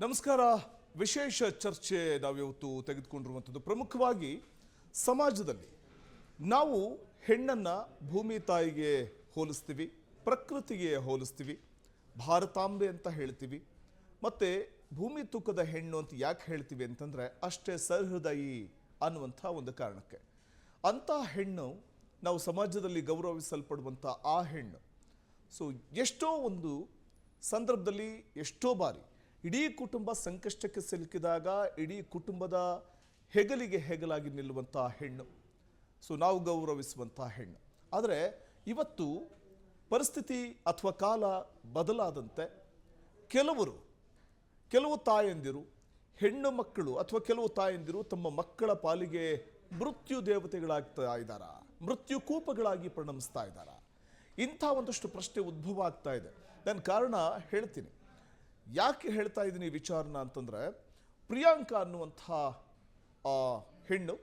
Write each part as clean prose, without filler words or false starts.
ನಮಸ್ಕಾರ. ವಿಶೇಷ ಚರ್ಚೆ ನಾವಿವತ್ತು ತೆಗೆದುಕೊಂಡಿರುವಂಥದ್ದು ಪ್ರಮುಖವಾಗಿ ಸಮಾಜದಲ್ಲಿ ನಾವು ಹೆಣ್ಣನ್ನು ಭೂಮಿ ತಾಯಿಗೆ ಹೋಲಿಸ್ತೀವಿ, ಪ್ರಕೃತಿಗೆ ಹೋಲಿಸ್ತೀವಿ, ಭಾರತಾಂಬೆ ಅಂತ ಹೇಳ್ತೀವಿ. ಮತ್ತು ಭೂಮಿ ತೂಕದ ಹೆಣ್ಣು ಅಂತ ಯಾಕೆ ಹೇಳ್ತೀವಿ ಅಂತಂದರೆ ಅಷ್ಟೇ ಸಹೃದಯಿ ಅನ್ನುವಂಥ ಒಂದು ಕಾರಣಕ್ಕೆ. ಅಂಥ ಹೆಣ್ಣು ನಾವು ಸಮಾಜದಲ್ಲಿ ಗೌರವಿಸಲ್ಪಡುವಂಥ ಆ ಹೆಣ್ಣು ಎಷ್ಟೋ ಒಂದು ಸಂದರ್ಭದಲ್ಲಿ ಎಷ್ಟೋ ಬಾರಿ ಇಡೀ ಕುಟುಂಬ ಸಂಕಷ್ಟಕ್ಕೆ ಸಿಲುಕಿದಾಗ ಇಡೀ ಕುಟುಂಬದ ಹೆಗಲಿಗೆ ಹೆಗಲಾಗಿ ನಿಲ್ಲುವಂಥ ಹೆಣ್ಣು, ನಾವು ಗೌರವಿಸುವಂಥ ಹೆಣ್ಣು. ಆದರೆ ಇವತ್ತು ಪರಿಸ್ಥಿತಿ ಅಥವಾ ಕಾಲ ಬದಲಾದಂತೆ ಕೆಲವು ತಾಯಂದಿರು, ಹೆಣ್ಣು ಮಕ್ಕಳು ಅಥವಾ ಕೆಲವು ತಾಯಂದಿರು ತಮ್ಮ ಮಕ್ಕಳ ಪಾಲಿಗೆ ಮೃತ್ಯು ದೇವತೆಗಳಾಗ್ತಾ ಇದ್ದಾರಾ, ಮೃತ್ಯು ಕೂಪಗಳಾಗಿ ಪರಿಣಮಿಸ್ತಾ ಇದ್ದಾರಾ? ಇಂಥ ಒಂದಷ್ಟು ಪ್ರಶ್ನೆ ಉದ್ಭವ ಆಗ್ತಾ ಇದೆ. ನಾನು ಕಾರಣ ಹೇಳ್ತೀನಿ. ಯಾಕೆ ಹೇಳ್ತಾ ಇದ್ದೀನಿ ಈ ವಿಚಾರನ ಅಂತಂದರೆ, ಪ್ರಿಯಾಂಕಾ ಅನ್ನುವಂಥ ಹೆಣ್ಣು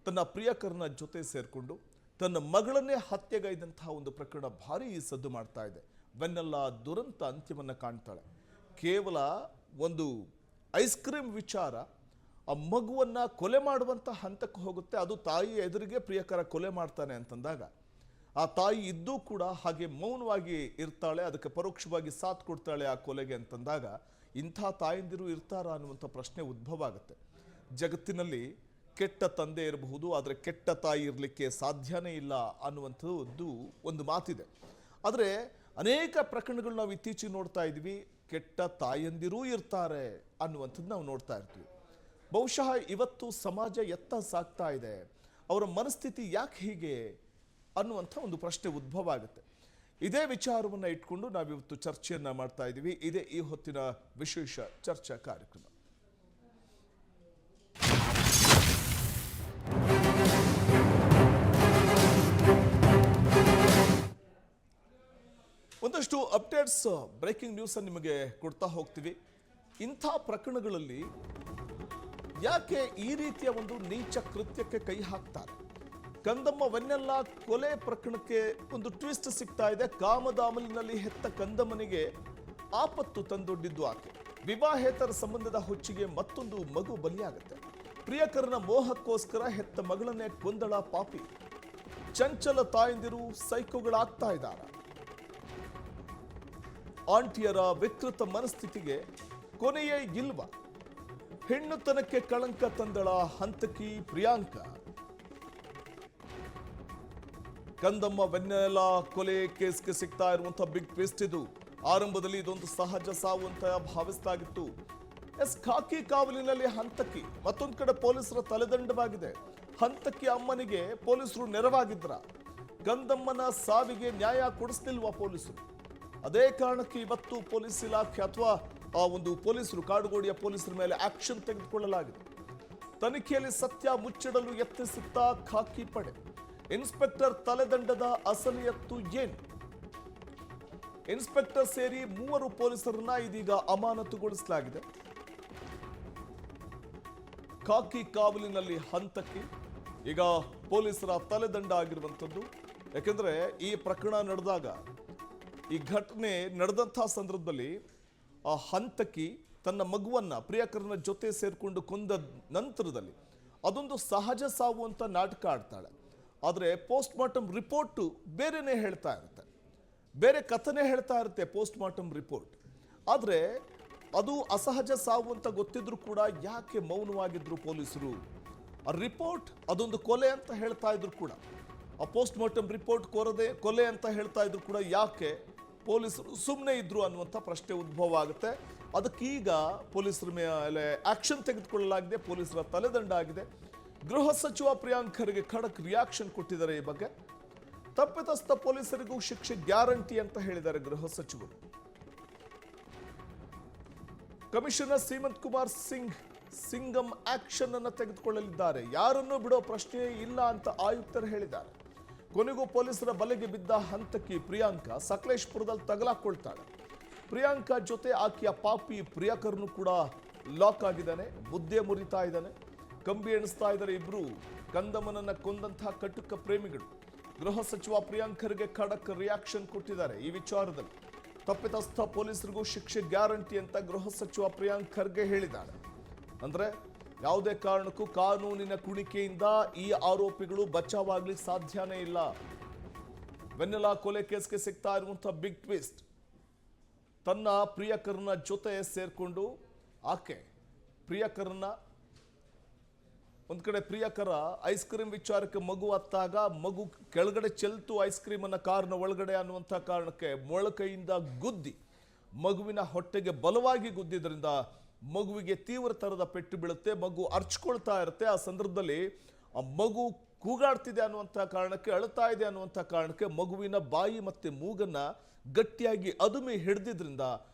ತನ್ನ ಪ್ರಿಯಕರನ ಜೊತೆ ಸೇರಿಕೊಂಡು ತನ್ನ ಮಗಳನ್ನೇ ಹತ್ಯೆಗೈದಂತಹ ಒಂದು ಪ್ರಕರಣ ಭಾರಿ ಸದ್ದು ಮಾಡ್ತಾ ಇದೆ. ಬೆನ್ನೆಲ್ಲ ದುರಂತ ಅಂತ್ಯವನ್ನು ಕಾಣ್ತಾಳೆ. ಕೇವಲ ಒಂದು ಐಸ್ ಕ್ರೀಮ್ ವಿಚಾರ ಆ ಮಗುವನ್ನು ಕೊಲೆ ಮಾಡುವಂಥ ಹಂತಕ್ಕೆ ಹೋಗುತ್ತೆ. ಅದು ತಾಯಿಯ ಎದುರಿಗೆ ಪ್ರಿಯಕರ ಕೊಲೆ ಮಾಡ್ತಾನೆ ಅಂತಂದಾಗ ಆ ತಾಯಿ ಇದ್ದೂ ಕೂಡ ಹಾಗೆ ಮೌನವಾಗಿ ಇರ್ತಾಳೆ, ಅದಕ್ಕೆ ಪರೋಕ್ಷವಾಗಿ ಸಾಥ್ ಕೊಡ್ತಾಳೆ ಆ ಕೊಲೆಗೆ ಅಂತಂದಾಗ ಇಂಥ ತಾಯಂದಿರು ಇರ್ತಾರಾ ಅನ್ನುವಂಥ ಪ್ರಶ್ನೆ ಉದ್ಭವ ಆಗುತ್ತೆ. ಜಗತ್ತಿನಲ್ಲಿ ಕೆಟ್ಟ ತಂದೆ ಇರಬಹುದು, ಆದರೆ ಕೆಟ್ಟ ತಾಯಿ ಇರಲಿಕ್ಕೆ ಸಾಧ್ಯನೇ ಇಲ್ಲ ಅನ್ನುವಂಥದ್ದು ಒಂದು ಮಾತಿದೆ. ಆದರೆ ಅನೇಕ ಪ್ರಕರಣಗಳು ನಾವು ಇತ್ತೀಚೆಗೆ ನೋಡ್ತಾ ಇದ್ವಿ, ಕೆಟ್ಟ ತಾಯಂದಿರೂ ಇರ್ತಾರೆ ಅನ್ನುವಂಥದ್ದು ನಾವು ನೋಡ್ತಾ ಇರ್ತೀವಿ. ಬಹುಶಃ ಇವತ್ತು ಸಮಾಜ ಎತ್ತ ಸಾಗ್ತಾ ಇದೆ, ಅವರ ಮನಸ್ಥಿತಿ ಯಾಕೆ ಹೀಗೆ ಅನ್ನುವಂಥ ಒಂದು ಪ್ರಶ್ನೆ ಉದ್ಭವ ಆಗುತ್ತೆ. ಇದೇ ವಿಚಾರವನ್ನು ಇಟ್ಕೊಂಡು ನಾವಿವತ್ತು ಚರ್ಚೆಯನ್ನು ಮಾಡ್ತಾ ಇದ್ದೀವಿ. ಇದೇ ಈ ಹೊತ್ತಿನ ವಿಶೇಷ ಚರ್ಚಾ ಕಾರ್ಯಕ್ರಮ. ಒಂದಷ್ಟು ಅಪ್ಡೇಟ್ಸ್, ಬ್ರೇಕಿಂಗ್ ನ್ಯೂಸ್ ನಿಮಗೆ ಕೊಡ್ತಾ ಹೋಗ್ತೀವಿ. ಇಂಥ ಪ್ರಕರಣಗಳಲ್ಲಿ ಯಾಕೆ ಈ ರೀತಿಯ ಒಂದು ನೀಚ ಕೃತ್ಯಕ್ಕೆ ಕೈ ಹಾಕ್ತಾರೆ? ಕಂದಮ್ಮ ವೆನ್ನೆಲ್ಲ ಕೊಲೆ ಪ್ರಕರಣಕ್ಕೆ ಒಂದು ಟ್ವಿಸ್ಟ್ ಸಿಗ್ತಾ ಇದೆ. ಕಾಮದಾಮಲಿನಲ್ಲಿ ಹೆತ್ತ ಕಂದಮ್ಮನಿಗೆ ಆಪತ್ತು ತಂದೊಡ್ಡಿದ್ದು ಆಕೆ. ವಿವಾಹೇತರ ಸಂಬಂಧದ ಹೊಚ್ಚಿಗೆ ಮತ್ತೊಂದು ಮಗು ಬಲಿಯಾಗುತ್ತೆ. ಪ್ರಿಯಕರನ ಮೋಹಕ್ಕೋಸ್ಕರ ಹೆತ್ತ ಮಗಳನ್ನೇ ಕೊಂದಳ ಪಾಪಿ. ಚಂಚಲ ತಾಯಂದಿರು ಸೈಕೋಗಳಾಗ್ತಾ ಇದ್ದಾರೆ. ಆಂಟಿಯರ ವಿಕೃತ ಮನಸ್ಥಿತಿಗೆ ಕೊನೆಯೇ ಇಲ್ವ? ಹೆಣ್ಣುತನಕ್ಕೆ ಕಳಂಕ ತಂದಳ ಹಂತಕಿ ಪ್ರಿಯಾಂಕಾ. ಕಂದಮ್ಮ ವೆನ್ನೆಲ್ಲ ಕೊಲೆ ಕೇಸ್ಗೆ ಸಿಗ್ತಾ ಇರುವಂತಹ ಬಿಗ್ ಟ್ವಿಸ್ಟ್ ಇದು. ಆರಂಭದಲ್ಲಿ ಇದೊಂದು ಸಹಜ ಸಾವು ಅಂತ ಭಾವಿಸಲಾಗಿತ್ತು. ಖಾಕಿ ಕಾವಲಿನಲ್ಲಿ ಹಂತಕಿ, ಮತ್ತೊಂದು ಕಡೆ ಪೊಲೀಸರ ತಲೆದಂಡವಾಗಿದೆ. ಹಂತಕಿ ಅಮ್ಮನಿಗೆ ಪೊಲೀಸರು ನೆರವಾಗಿದ್ರ? ಕಂದಮ್ಮನ ಸಾವಿಗೆ ನ್ಯಾಯ ಕೊಡಿಸ್ಲಿಲ್ವಾ ಪೊಲೀಸರು? ಅದೇ ಕಾರಣಕ್ಕೆ ಇವತ್ತು ಪೊಲೀಸ್ ಇಲಾಖೆ ಅಥವಾ ಆ ಒಂದು ಪೊಲೀಸರು, ಕಾಡುಗೋಡಿಯ ಪೊಲೀಸರ ಮೇಲೆ ಆಕ್ಷನ್ ತೆಗೆದುಕೊಳ್ಳಲಾಗಿದೆ. ತನಿಖೆಯಲ್ಲಿ ಸತ್ಯ ಮುಚ್ಚಿಡಲು ಯತ್ನಿಸುತ್ತಾ ಖಾಕಿ ಪಡೆ. ಇನ್ಸ್ಪೆಕ್ಟರ್ ತಲೆದಂಡದ ಅಸಲಿಯತ್ತು ಏನು? ಇನ್ಸ್ಪೆಕ್ಟರ್ ಸೇರಿ 3 ಪೊಲೀಸರನ್ನ ಇದೀಗ ಅಮಾನತುಗೊಳಿಸಲಾಗಿದೆ. ಖಾಕಿ ಕಾವಲಿನಲ್ಲಿ ಹಂತಕಿ ಈಗ ಪೊಲೀಸರ ತಲೆದಂಡ ಆಗಿರುವಂಥದ್ದು. ಯಾಕೆಂದ್ರೆ ಈ ಪ್ರಕರಣ ನಡೆದಾಗ, ಈ ಘಟನೆ ನಡೆದಂತಹ ಸಂದರ್ಭದಲ್ಲಿ ಆ ಹಂತಕಿ ತನ್ನ ಮಗುವನ್ನ ಪ್ರಿಯಕರನ ಜೊತೆ ಸೇರಿಕೊಂಡು ಕೊಂದ ನಂತರದಲ್ಲಿ ಅದೊಂದು ಸಹಜ ಸಾವು ಅಂತ ನಾಟಕ ಆಡ್ತಾಳೆ. ಆದರೆ ಪೋಸ್ಟ್ ಮಾರ್ಟಮ್ ರಿಪೋರ್ಟು ಬೇರೆನೇ ಹೇಳ್ತಾ ಇರುತ್ತೆ, ಬೇರೆ ಕಥನೆ ಹೇಳ್ತಾ ಇರುತ್ತೆ ಪೋಸ್ಟ್ ಮಾರ್ಟಮ್ ರಿಪೋರ್ಟ್. ಆದರೆ ಅದು ಅಸಹಜ ಸಾವು ಅಂತ ಗೊತ್ತಿದ್ರು ಕೂಡ ಯಾಕೆ ಮೌನವಾಗಿದ್ರು ಪೊಲೀಸರು? ಆ ರಿಪೋರ್ಟ್ ಅದೊಂದು ಕೊಲೆ ಅಂತ ಹೇಳ್ತಾ ಇದ್ರು ಕೂಡ, ಆ ಪೋಸ್ಟ್ ಮಾರ್ಟಮ್ ರಿಪೋರ್ಟ್ ಕೊಲೆ ಅಂತ ಹೇಳ್ತಾ ಇದ್ರು ಕೂಡ ಯಾಕೆ ಪೊಲೀಸರು ಸುಮ್ಮನೆ ಇದ್ರು ಅನ್ನುವಂಥ ಪ್ರಶ್ನೆ ಉದ್ಭವ ಆಗುತ್ತೆ. ಅದಕ್ಕೀಗ ಪೊಲೀಸರ ಮೇಲೆ ಆಕ್ಷನ್ ತೆಗೆದುಕೊಳ್ಳಲಾಗಿದೆ, ಪೊಲೀಸರ ತಲೆದಂಡ ಆಗಿದೆ. ಗೃಹ ಸಚಿವ ಪ್ರಿಯಾಂಕರ್ಗೆ ಖಡಕ್ ರಿಯಾಕ್ಷನ್ ಕೊಟ್ಟಿದ್ದಾರೆ. ಈ ಬಗ್ಗೆ ತಪ್ಪಿತಸ್ಥ ಪೊಲೀಸರಿಗೂ ಶಿಕ್ಷೆ ಗ್ಯಾರಂಟಿ ಅಂತ ಹೇಳಿದ್ದಾರೆ ಗೃಹ ಸಚಿವರು. ಕಮಿಷನರ್ ಸೀಮಂತ್ ಕುಮಾರ್ ಸಿಂಗಂ ಆಕ್ಷನ್ ಅನ್ನು ತೆಗೆದುಕೊಳ್ಳಲಿದ್ದಾರೆ. ಯಾರನ್ನೂ ಬಿಡೋ ಪ್ರಶ್ನೆಯೇ ಇಲ್ಲ ಅಂತ ಆಯುಕ್ತರು ಹೇಳಿದ್ದಾರೆ. ಕೊನೆಗೂ ಪೊಲೀಸರ ಬಲೆಗೆ ಬಿದ್ದ ಹಂತಕಿ ಪ್ರಿಯಾಂಕಾ ಸಕಲೇಶ್ಪುರದಲ್ಲಿ ತಗಲಾಕೊಳ್ತಾಳೆ. ಪ್ರಿಯಾಂಕಾ ಜೊತೆ ಆಕೆಯ ಪಾಪಿ ಪ್ರಿಯಕರನು ಕೂಡ ಲಾಕ್ ಆಗಿದ್ದಾನೆ, ಮುದ್ದೆ ಮುರಿತಾ ಇದ್ದಾನೆ, ಕಂಬಿ ಎಣಿಸ್ತಾ ಇದ್ದಾರೆ. ಇಬ್ರು ಕಂದಮ್ಮನನ್ನ ಕೊಂದಂತಹ ಕಟುಕ ಪ್ರೇಮಿಗಳು. ಗೃಹ ಸಚಿವ ಪ್ರಿಯಾಂಕರ್ಗೆ ಖಡಕ್ ರಿಯಾಕ್ಷನ್ ಕೊಟ್ಟಿದ್ದಾರೆ ಈ ವಿಚಾರದಲ್ಲಿ. ತಪ್ಪಿತಸ್ಥ ಪೊಲೀಸರಿಗೂ ಶಿಕ್ಷೆ ಗ್ಯಾರಂಟಿ ಅಂತ ಗೃಹ ಸಚಿವ ಪ್ರಿಯಾಂಕ್ ಖರ್ಗೆ ಹೇಳಿದ್ದಾರೆ. ಅಂದ್ರೆ ಯಾವುದೇ ಕಾರಣಕ್ಕೂ ಕಾನೂನಿನ ಕುಣಿಕೆಯಿಂದ ಈ ಆರೋಪಿಗಳು ಬಚಾವಾಗ್ಲಿಕ್ಕೆ ಸಾಧ್ಯನೇ ಇಲ್ಲ. ವೆನ್ನೆಲಾ ಕೊಲೆ ಕೇಸ್ಗೆ ಸಿಗ್ತಾ ಇರುವಂತಹ ಬಿಗ್ ಟ್ವಿಸ್ಟ್, ತನ್ನ ಪ್ರಿಯಕರನ ಜೊತೆ ಸೇರ್ಕೊಂಡು ಆಕೆ ಪ್ರಿಯಕರನ ಒಂದ್ ಕಡೆ ಪ್ರಿಯಕರ ಐಸ್ ಕ್ರೀಮ್ ವಿಚಾರಕ್ಕೆ ಮಗು ಹತ್ತಾಗ ಮಗು ಕೆಳಗಡೆ ಚೆಲ್ತು ಐಸ್ ಕ್ರೀಮ್ ಅನ್ನ ಕಾರ್ನ ಒಳಗಡೆ ಅನ್ನುವಂಥ ಕಾರಣಕ್ಕೆ ಮೊಳಕೈಯಿಂದ ಗುದ್ದಿ ಮಗುವಿನ ಹೊಟ್ಟೆಗೆ ಬಲವಾಗಿ ಗುದ್ದಿದ್ರಿಂದ ಮಗುವಿಗೆ ತೀವ್ರ ತರದ ಪೆಟ್ಟು ಬೀಳುತ್ತೆ. ಮಗು ಅರ್ಚ್ಕೊಳ್ತಾ ಇರುತ್ತೆ. ಆ ಸಂದರ್ಭದಲ್ಲಿ ಆ ಮಗು ಕೂಗಾಡ್ತಿದೆ ಅನ್ನುವಂಥ ಕಾರಣಕ್ಕೆ, ಅಳ್ತಾ ಇದೆ ಅನ್ನುವಂಥ ಕಾರಣಕ್ಕೆ ಮಗುವಿನ ಬಾಯಿ ಮತ್ತೆ ಮೂಗನ್ನ ಗಟ್ಟಿಯಾಗಿ ಅದುಮಿ ಹಿಡಿದಿದ್ರಿಂದ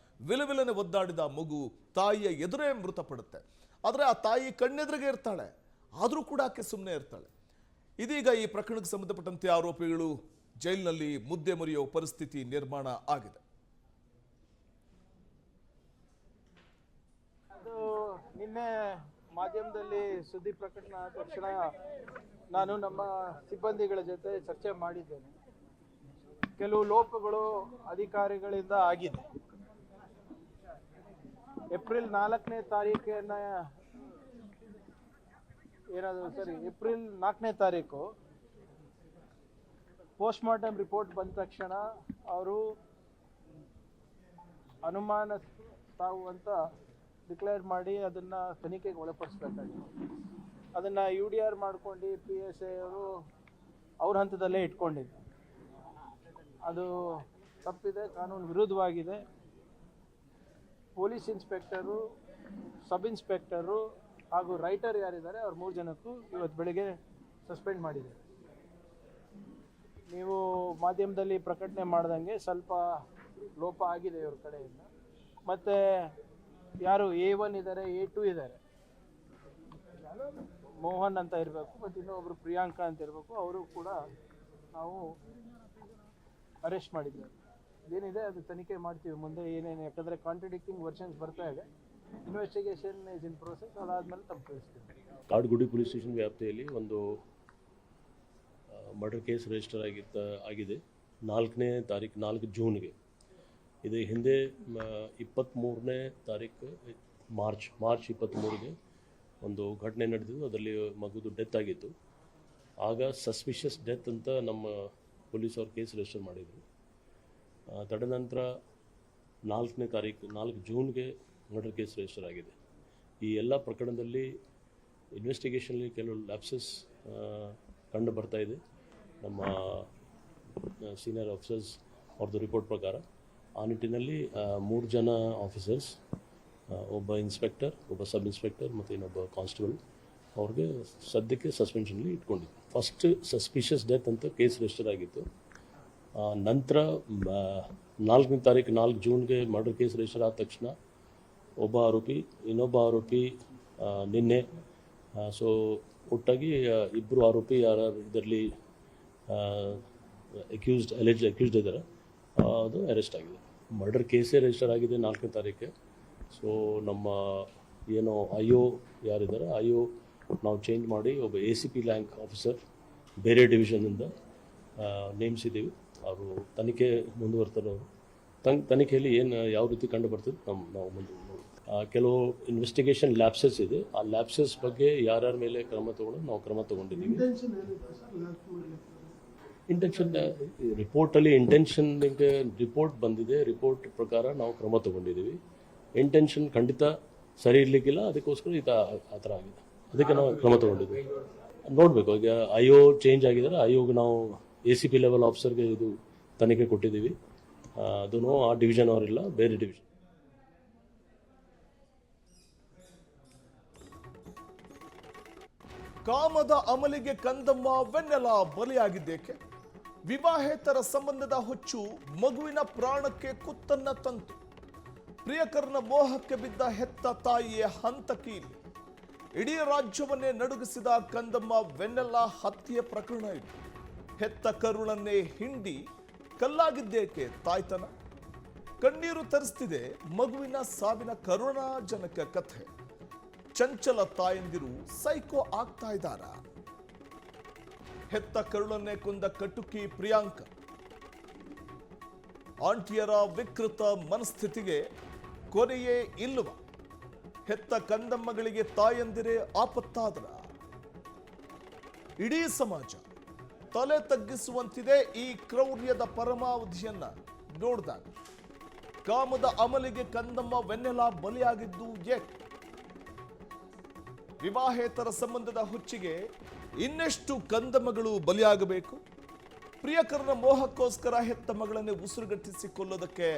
ವಿಲವಿಲನೆ ಒದ್ದಾಡಿದ ಮಗು ತಾಯಿಯ ಎದುರೇ ಮೃತಪಡುತ್ತೆ. ಆದರೆ ಆ ತಾಯಿ ಕಣ್ಣೆದುರಿಗೆ ಇರ್ತಾಳೆ, ಆದರೂ ಕೂಡ ಆಕೆ ಸುಮ್ಮನೆ ಇರ್ತಾಳೆ. ಇದೀಗ ಈ ಪ್ರಕರಣಕ್ಕೆ ಸಂಬಂಧಪಟ್ಟಂತೆ ಆರೋಪಿಗಳು ಜೈಲಿನಲ್ಲಿ ಮುದ್ದೆ ಮುರಿಯೋ ಪರಿಸ್ಥಿತಿ ನಿರ್ಮಾಣ ಆಗಿದೆ. ಅದು ನಿನ್ನೆ ಮಾಧ್ಯಮದಲ್ಲಿ ಸುದ್ದಿ ಪ್ರಕಟಣೆ ಆದ ತಕ್ಷಣ ನಾನು ನಮ್ಮ ಸಿಬ್ಬಂದಿಗಳ ಜೊತೆ ಚರ್ಚೆ ಮಾಡಿದ್ದೇನೆ. ಕೆಲವು ಲೋಪಗಳು ಅಧಿಕಾರಿಗಳಿಂದ ಆಗಿದೆ. ಏಪ್ರಿಲ್ 4ನೇ ತಾರೀಕಿನ ಏಪ್ರಿಲ್ 4ನೇ ತಾರೀಕು ಪೋಸ್ಟ್ ಮಾರ್ಟಮ್ ರಿಪೋರ್ಟ್ ಬಂದ ತಕ್ಷಣ ಅವರು ಅನುಮಾನ ತಾವು ಅಂತ ಡಿಕ್ಲೇರ್ ಮಾಡಿ ಅದನ್ನ ತನಿಖೆಗೆ ಒಳಪಡಿಸ್ಬೇಕಾಗಿತ್ತು. ಅದನ್ನ UDR ಮಾಡ್ಕೊಂಡು PSI ಅವರು ಅವ್ರ ಹಂತದಲ್ಲೇ ಇಟ್ಕೊಂಡಿದ್ರು. ಅದು ತಪ್ಪಿದೆ, ಕಾನೂನು ವಿರುದ್ಧವಾಗಿದೆ. ಪೊಲೀಸ್ ಇನ್ಸ್ಪೆಕ್ಟರು, ಸಬ್ ಇನ್ಸ್ಪೆಕ್ಟರು ಹಾಗೂ ರೈಟರ್ ಯಾರಿದ್ದಾರೆ ಅವ್ರ 3 ಜನಕ್ಕೂ ಇವತ್ತು ಬೆಳಿಗ್ಗೆ ಸಸ್ಪೆಂಡ್ ಮಾಡಿದೆ. ನೀವು ಮಾಧ್ಯಮದಲ್ಲಿ ಪ್ರಕಟಣೆ ಮಾಡ್ದಂಗೆ ಸ್ವಲ್ಪ ಲೋಪ ಆಗಿದೆ ಇವ್ರ ಕಡೆಯಿಂದ. ಮತ್ತು ಯಾರು A1 ಇದ್ದಾರೆ, A2 ಇದ್ದಾರೆ, ಮೋಹನ್ ಅಂತ ಇರಬೇಕು ಮತ್ತು ಇನ್ನೊಬ್ರು ಪ್ರಿಯಾಂಕಾ ಅಂತ ಇರಬೇಕು, ಅವರು ಕೂಡ ನಾವು ಅರೆಸ್ಟ್ ಮಾಡಿದ್ದೇವೆ. ಏನಿದೆ ಅದು ತನಿಖೆ ಮಾಡ್ತೀವಿ ಮುಂದೆ ಏನೇನು, ಯಾಕಂದರೆ ಕಾಂಟ್ರಡಿಕ್ಟಿಂಗ್ ವರ್ಷನ್ಸ್ ಬರ್ತಾ ಇದೆ. Investigation is in process. ಅದಾದಮೇಲೆ ತಪ್ಪು ತಿಳಿಸ್ತೀವಿ. ಕಾಡ್ಗುಡಿ ಪೊಲೀಸ್ ಸ್ಟೇಷನ್ ವ್ಯಾಪ್ತಿಯಲ್ಲಿ ಒಂದು ಮರ್ಡರ್ ಕೇಸ್ ರಿಜಿಸ್ಟರ್ ಆಗಿದೆ 4ನೇ ತಾರೀಕು 4 ಜೂನ್ಗೆ. ಇದು ಹಿಂದೆ 23ನೇ ತಾರೀಕು ಮಾರ್ಚ್ 23ಗೆ ಒಂದು ಘಟನೆ ನಡೆದಿದ್ದು. ಅದರಲ್ಲಿ ಮಗುದು ಡೆತ್ ಆಗಿತ್ತು. ಆಗ ಸಸ್ಪಿಷಿಯಸ್ ಡೆತ್ ಅಂತ ನಮ್ಮ ಪೊಲೀಸವ್ರು ಕೇಸ್ ರಿಜಿಸ್ಟರ್ ಮಾಡಿದರು. ತದನಂತರ 4ನೇ ತಾರೀಕು 4 ಜೂನ್ಗೆ ಮರ್ಡರ್ ಕೇಸ್ ರಿಜಿಸ್ಟರ್ ಆಗಿದೆ. ಈ ಎಲ್ಲ ಪ್ರಕರಣದಲ್ಲಿ ಇನ್ವೆಸ್ಟಿಗೇಷನಲ್ಲಿ ಕೆಲವು ಲ್ಯಾಪ್ಸಸ್ ಕಂಡು ಬರ್ತಾ ಇದೆ. ನಮ್ಮ ಸೀನಿಯರ್ ಆಫೀಸರ್ಸ್ ಅವ್ರದ್ದು ರಿಪೋರ್ಟ್ ಪ್ರಕಾರ ಆ ನಿಟ್ಟಿನಲ್ಲಿ 3 ಜನ ಆಫೀಸರ್ಸ್, ಒಬ್ಬ ಇನ್ಸ್ಪೆಕ್ಟರ್, ಒಬ್ಬ ಸಬ್ ಇನ್ಸ್ಪೆಕ್ಟರ್ ಮತ್ತು ಇನ್ನೊಬ್ಬ ಕಾನ್ಸ್ಟೇಬಲ್ ಅವ್ರಿಗೆ ಸದ್ಯಕ್ಕೆ ಸಸ್ಪೆನ್ಷನ್ಲಿ ಇಟ್ಕೊಂಡಿದ್ದು. ಫಸ್ಟ್ ಸಸ್ಪಿಷಿಯಸ್ ಡೆತ್ ಅಂತ ಕೇಸ್ ರಿಜಿಸ್ಟರ್ ಆಗಿತ್ತು. ನಂತರ 4ನೇ ತಾರೀಕು 4 ಜೂನ್ಗೆ ಮರ್ಡರ್ ಕೇಸ್ ರಿಜಿಸ್ಟರ್ ಆದ ತಕ್ಷಣ ಒಬ್ಬ ಆರೋಪಿ, ಇನ್ನೊಬ್ಬ ಆರೋಪಿ ನಿನ್ನೆ, ಸೊ ಒಟ್ಟಾಗಿ 2 ಆರೋಪಿ ಯಾರು ಇದರಲ್ಲಿ ಅಕ್ಯೂಸ್ಡ್ ಇದ್ದಾರೆ, ಅದು ಅರೆಸ್ಟ್ ಆಗಿದೆ. ಮರ್ಡರ್ ಕೇಸೇ ರಿಜಿಸ್ಟರ್ ಆಗಿದೆ 4ನೇ ತಾರೀಕೆ. ಸೊ ನಮ್ಮ ಏನೋ IO ಯಾರಿದ್ದಾರೆ, IO ನಾವು ಚೇಂಜ್ ಮಾಡಿ ಒಬ್ಬ ACP ರ್ಯಾಂಕ್ ಆಫೀಸರ್ ಬೇರೆ ಡಿವಿಷನಿಂದ ನೇಮಿಸಿದ್ದೀವಿ. ಅವರು ತನಿಖೆ ಮುಂದುವರ್ತಾರೆ. ಅವರು ತನಿಖೆಯಲ್ಲಿ ಏನು ಯಾವ ರೀತಿ ಕಂಡು ಬರ್ತದೆ ನಾವು ಮುಂದೆ ಕೆಲವು ಇನ್ವೆಸ್ಟಿಗೇಷನ್ ಲ್ಯಾಪ್ಸಸ್ ಇದೆ. ಆ ಲ್ಯಾಪ್ಸಸ್ ಬಗ್ಗೆ ಯಾರ್ಯಾರ ಮೇಲೆ ಕ್ರಮ ತಗೊಂಡು ನಾವು ಕ್ರಮ ತಗೊಂಡಿದ್ದೀವಿ. ಇಂಟೆನ್ಷನ್ ರಿಪೋರ್ಟಲ್ಲಿ ಇಂಟೆನ್ಷನ್ಗೆ ರಿಪೋರ್ಟ್ ಬಂದಿದೆ. ರಿಪೋರ್ಟ್ ಪ್ರಕಾರ ನಾವು ಕ್ರಮ ತಗೊಂಡಿದ್ದೀವಿ. ಇಂಟೆನ್ಷನ್ ಖಂಡಿತ ಸರಿ ಇರಲಿಕ್ಕಿಲ್ಲ, ಅದಕ್ಕೋಸ್ಕರ ಆ ಥರ ಆಗಿದೆ. ಅದಕ್ಕೆ ನಾವು ಕ್ರಮ ತಗೊಂಡಿದ್ದೀವಿ. ನೋಡಬೇಕು, ಈಗ IO ಚೇಂಜ್ ಆಗಿದ್ದಾರೆ. IOಗೆ ನಾವು ACP ಲೆವೆಲ್ ಆಫೀಸರ್ಗೆ ಇದು ತನಿಖೆ ಕೊಟ್ಟಿದ್ದೀವಿ. ಅದು ಆ ಡಿವಿಷನ್ ಅವರಿಲ್ಲ, ಬೇರೆ ಡಿವಿಷನ್. ಕಾಮದ ಅಮಲಿಗೆ ಕಂದಮ್ಮ ವೆನ್ನೆಲಾ ಬಲಿಯಾಗಿದ್ದೇಕೆ? ವಿವಾಹೇತರ ಸಂಬಂಧದ ಹುಚ್ಚು ಮಗುವಿನ ಪ್ರಾಣಕ್ಕೆ ಕುತ್ತನ್ನ ತಂತು. ಪ್ರಿಯಕರನ ಮೋಹಕ್ಕೆ ಬಿದ್ದ ಹೆತ್ತ ತಾಯಿಯ ಹಂತಕಿ ಇಲ್ಲಿ. ಇಡೀ ರಾಜ್ಯವನ್ನೇ ನಡುಗಿಸಿದ ಕಂದಮ್ಮ ವೆನ್ನೆಲಾ ಹತ್ಯೆ ಪ್ರಕರಣ ಇದು. ಹೆತ್ತ ಕರುಳನ್ನೇ ಹಿಂಡಿ ಕಲ್ಲಾಗಿದ್ದೇಕೆ ತಾಯ್ತನ? ಕಣ್ಣೀರು ತರಿಸ್ತಿದೆ ಮಗುವಿನ ಸಾವಿನ ಕರುಣಾಜನಕ ಕಥೆ. ಚಂಚಲ ತಾಯಂದಿರು ಸೈಕೋ ಆಗ್ತಾ ಇದ್ದಾರ. ಹೆತ್ತ ಕರುಳನ್ನೇ ಕೊಂದ ಕಟುಕಿ ಪ್ರಿಯಾಂಕ ಆಂಟಿಯರ ವಿಕೃತ ಮನಸ್ಥಿತಿಗೆ ಕೊನೆಯೇ ಇಲ್ಲವ? ಹೆತ್ತ ಕಂದಮ್ಮಗಳಿಗೆ ತಾಯಂದಿರೇ ಆಪತ್ತಾದ್ರ? ಇಡೀ ಸಮಾಜ ತಲೆ ತಗ್ಗಿಸುವಂತಿದೆ ಈ ಕ್ರೌರ್ಯದ ಪರಮಾವಧಿಯನ್ನ ನೋಡಿದಾಗ. ಕಾಮದ ಅಮಲಿಗೆ ಕಂದಮ್ಮ ವೆನ್ನೆಲಾ ಬಲಿಯಾಗಿದ್ದು ಏಕೆ? ವಿವಾಹೇತರ ಸಂಬಂಧದ ಹುಚ್ಚಿಗೆ ಇನ್ನೆಷ್ಟು ಕಂದಮ್ಮಗಳು ಬಲಿಯಾಗಬೇಕು? ಪ್ರಿಯಕರನ ಮೋಹಕ್ಕೋಸ್ಕರ ಹೆತ್ತ ಮಗಳನ್ನೇ ಉಸಿರುಗಟ್ಟಿಸಿ ಕೊಲ್ಲೋದಕ್ಕೆ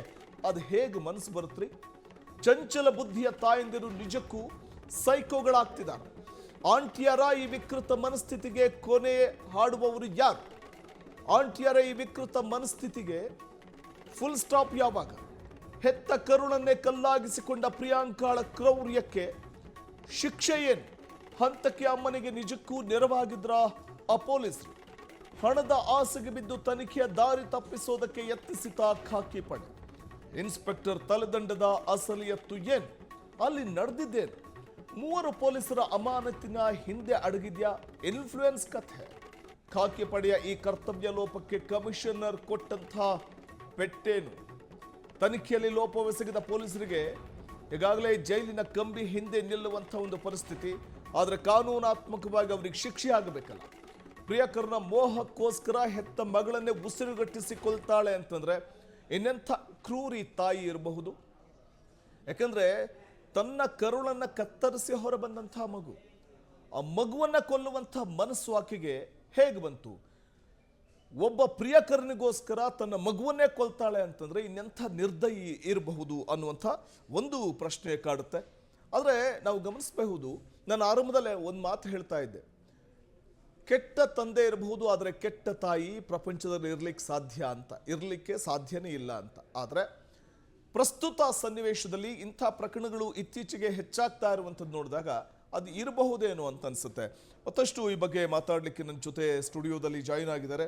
ಅದು ಹೇಗೆ ಮನಸ್ಸು ಬರುತ್ತ್ರಿ? ಚಂಚಲ ಬುದ್ಧಿಯ ತಾಯಂದಿರು ನಿಜಕ್ಕೂ ಸೈಕೋಗಳಾಗ್ತಿದ್ದಾರೆ. ಆಂಟಿಯರ ಈ ವಿಕೃತ ಮನಸ್ಥಿತಿಗೆ ಕೊನೆ ಹಾಡುವವರು ಯಾರು? ಆಂಟಿಯರ ಈ ವಿಕೃತ ಮನಸ್ಥಿತಿಗೆ ಫುಲ್ ಸ್ಟಾಪ್ ಯಾವಾಗ? ಹೆತ್ತ ಕರುಣನ್ನೇ ಕಲ್ಲಾಗಿಸಿಕೊಂಡ ಪ್ರಿಯಾಂಕಾಳ ಕ್ರೌರ್ಯಕ್ಕೆ ಶಿಕ್ಷೆ ಏನು? ಹಂತಕ್ಕೆ ಅಮ್ಮನಿಗೆ ನಿಜಕ್ಕೂ ನೆರವಾಗಿದ್ರ ಆ ಪೊಲೀಸರು? ಹಣದ ಆಸೆಗೆ ಬಿದ್ದು ತನಿಖೆಯ ದಾರಿ ತಪ್ಪಿಸೋದಕ್ಕೆ ಯತ್ನಿಸಿದ ಖಾಕಿ ಪಡೆ. ಇನ್ಸ್ಪೆಕ್ಟರ್ ತಲೆದಂಡದ ಅಸಲಿಯತ್ತು ಏನು? ಅಲ್ಲಿ ನಡೆದಿದ್ದೇನು? ಮೂವರು ಪೊಲೀಸರ ಅಮಾನತಿನ ಹಿಂದೆ ಅಡಗಿದ್ಯಾ ಇನ್ಫ್ಲೂಯೆನ್ಸ್ ಕಥೆ? ಖಾಕಿ ಪಡೆಯ ಈ ಕರ್ತವ್ಯ ಲೋಪಕ್ಕೆ ಕಮಿಷನರ್ ಕೊಟ್ಟಂಥ ಪೆಟ್ಟೇನು? ತನಿಖೆಯಲ್ಲಿ ಲೋಪವೆಸಗಿದ ಪೊಲೀಸರಿಗೆ ಈಗಾಗಲೇ ಜೈಲಿನ ಕಂಬಿ ಹಿಂದೆ ನಿಲ್ಲುವಂಥ ಒಂದು ಪರಿಸ್ಥಿತಿ. ಆದರೆ ಕಾನೂನಾತ್ಮಕವಾಗಿ ಅವರಿಗೆ ಶಿಕ್ಷೆ ಆಗಬೇಕಲ್ಲ. ಪ್ರಿಯಕರನ ಮೋಹಕ್ಕೋಸ್ಕರ ಹೆತ್ತ ಮಗಳನ್ನೇ ಉಸಿರುಗಟ್ಟಿಸಿಕೊಳ್ತಾಳೆ ಅಂತಂದ್ರೆ ಇನ್ನೆಂಥ ಕ್ರೂರಿ ತಾಯಿ ಇರಬಹುದು? ಯಾಕಂದ್ರೆ ತನ್ನ ಕರುಳನ್ನು ಕತ್ತರಿಸಿ ಹೊರಬಂದಂಥ ಮಗು, ಆ ಮಗುವನ್ನ ಕೊಲ್ಲುವಂಥ ಮನಸ್ಸು ಆಕೆಗೆ ಹೇಗೆ ಬಂತು? ಒಬ್ಬ ಪ್ರಿಯಕರನಿಗೋಸ್ಕರ ತನ್ನ ಮಗುವನ್ನೇ ಕೊಲ್ತಾಳೆ ಅಂತಂದ್ರೆ ಇನ್ನೆಂಥ ನಿರ್ದಯಿ ಇರಬಹುದು ಅನ್ನುವಂಥ ಒಂದು ಪ್ರಶ್ನೆ ಕಾಡುತ್ತೆ. ಆದರೆ ನಾವು ಗಮನಿಸಬಹುದು, ನಾನು ಆರಂಭದಲ್ಲೇ ಒಂದು ಮಾತು ಹೇಳ್ತಾ ಇದ್ದೆ, ಕೆಟ್ಟ ತಂದೆ ಇರಬಹುದು ಆದರೆ ಕೆಟ್ಟ ತಾಯಿ ಪ್ರಪಂಚದಲ್ಲಿ ಇರಲಿಕ್ಕೆ ಸಾಧ್ಯನೇ ಇಲ್ಲ ಅಂತ. ಆದರೆ ಪ್ರಸ್ತುತ ಸನ್ನಿವೇಶದಲ್ಲಿ ಇಂಥ ಪ್ರಕರಣಗಳು ಇತ್ತೀಚೆಗೆ ಹೆಚ್ಚಾಗ್ತಾ ಇರುವಂಥದ್ದು ನೋಡಿದಾಗ ಅದು ಇರಬಹುದೇನೋ ಅಂತ ಅನಿಸುತ್ತೆ. ಮತ್ತಷ್ಟು ಈ ಬಗ್ಗೆ ಮಾತಾಡಲಿಕ್ಕೆ ನನ್ನ ಜೊತೆ ಸ್ಟುಡಿಯೋದಲ್ಲಿ ಜಾಯಿನ್ ಆಗಿದ್ದಾರೆ